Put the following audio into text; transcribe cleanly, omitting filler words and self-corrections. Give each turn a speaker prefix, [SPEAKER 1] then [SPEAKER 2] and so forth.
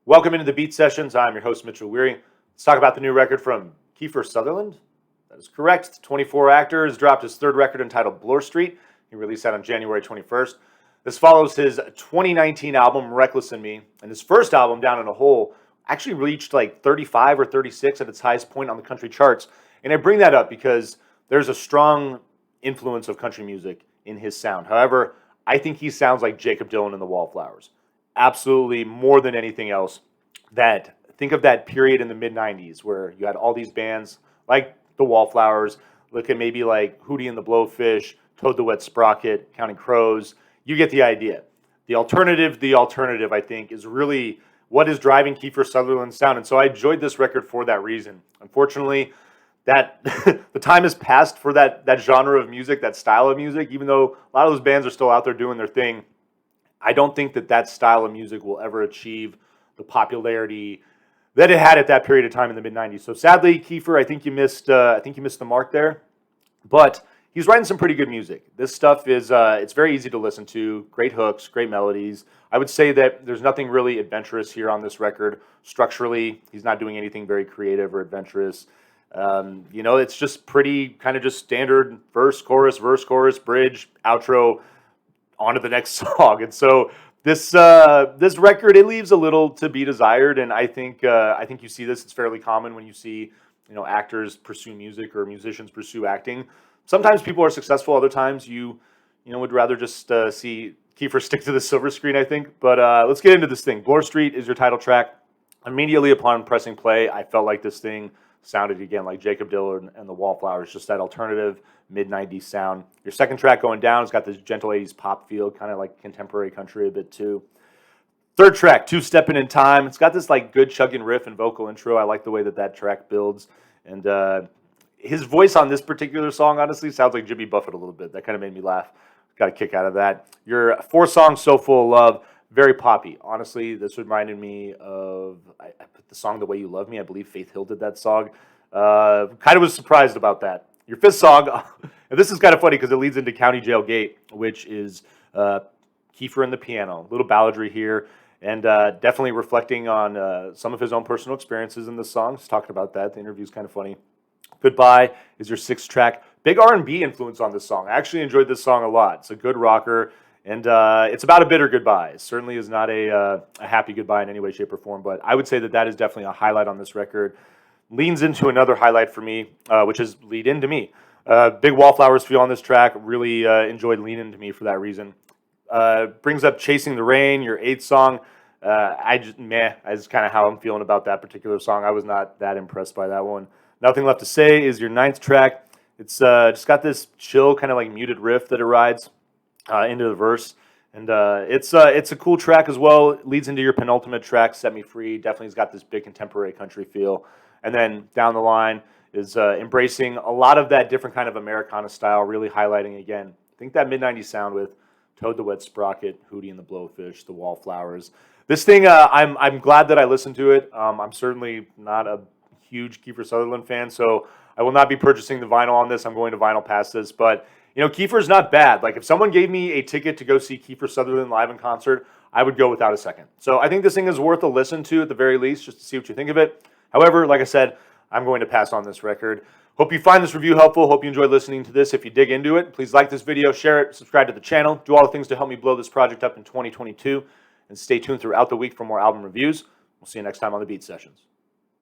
[SPEAKER 1] Welcome into the Beat Sessions. I'm your host, Mitchell Weary. Let's talk about the new record from Kiefer Sutherland. That is correct. The 24 actor has dropped his third record entitled Bloor Street. He released that on January 21st. This follows his 2019 album, Reckless in Me. And his first album, Down in a Hole, actually reached like 35 or 36 at its highest point on the country charts. And I bring that up because there's a strong influence of country music in his sound. However, I think he sounds like Jacob Dylan and the Wallflowers. Absolutely, more than anything else. Think of that period in the mid-90s where you had all these bands like the Wallflowers, look at maybe like Hootie and the Blowfish, Toad the Wet Sprocket, Counting Crows. You get the idea. The alternative, I think, is really what is driving Kiefer Sutherland's sound. And so I enjoyed this record for that reason. Unfortunately, that the time has passed for that genre of music, that style of music. Even though a lot of those bands are still out there doing their thing, I don't think that style of music will ever achieve the popularity that it had at that period of time in the mid-90s. So sadly, Kiefer, I think you missed the mark there. But he's writing some pretty good music. This stuff is it's very easy to listen to. Great hooks, great melodies. I would say that there's nothing really adventurous here on this record. Structurally, he's not doing anything very creative or adventurous. It's just pretty kind of just standard verse, chorus, bridge, outro, on to the next song. And so this record, it leaves a little to be desired. And I think you see this. It's fairly common when you see actors pursue music or musicians pursue acting. Sometimes people are successful. Other times you would rather just see Kiefer stick to the silver screen, I think. But let's get into this thing. Bloor Street is your title track. Immediately upon pressing play, I felt like this thing sounded again like Jacob Dylan and the Wallflowers, just that alternative mid-90s sound. Your second track, Going Down, it's got this gentle 80s pop feel, kind of like contemporary country a bit too. Third track, Two Steppin' in Time, it's got this like good chugging riff and vocal intro. I like the way that track builds. And his voice on this particular song honestly sounds like Jimmy Buffett a little bit. That kind of made me laugh. Got a kick out of that. Your fourth song, So Full of Love, very poppy. Honestly, this reminded me of I put the song The Way You Love Me. I believe Faith Hill did that song. Kind of was surprised about that. Your fifth song, and this is kind of funny because it leads into County Jail Gate, which is Kiefer and the piano. A little balladry here, and definitely reflecting on some of his own personal experiences in the song. He's talking about that. The interview's kind of funny. Goodbye is your sixth track. Big R&B influence on this song. I actually enjoyed this song a lot. It's a good rocker. And it's about a bitter goodbye. It certainly is not a happy goodbye in any way, shape, or form, but I would say that is definitely a highlight on this record. Leans into another highlight for me, which is Lead Into Me. Big Wallflowers feel on this track. Really enjoyed Lean Into Me for that reason. Brings up Chasing the Rain, your eighth song. That's kind of how I'm feeling about that particular song. I was not that impressed by that one. Nothing Left to Say is your ninth track. It's just got this chill, kind of like muted riff that it rides into the verse, and it's a cool track as well. It leads into your penultimate track, Set Me Free. Definitely has got this big contemporary country feel, and then down the line is embracing a lot of that different kind of Americana style, really highlighting again, I think that mid-90s sound with Toad the Wet Sprocket, Hootie and the Blowfish, the Wallflowers. This thing, I'm glad that I listened to it. I'm certainly not a huge Kiefer Sutherland fan, so I will not be purchasing the vinyl on this. I'm going to vinyl pass this, but Kiefer's not bad. Like, if someone gave me a ticket to go see Kiefer Sutherland live in concert, I would go without a second. So I think this thing is worth a listen to at the very least, just to see what you think of it. However, like I said, I'm going to pass on this record. Hope you find this review helpful. Hope you enjoyed listening to this. If you dig into it, please like this video, share it, subscribe to the channel. Do all the things to help me blow this project up in 2022. And stay tuned throughout the week for more album reviews. We'll see you next time on the Beat Sessions.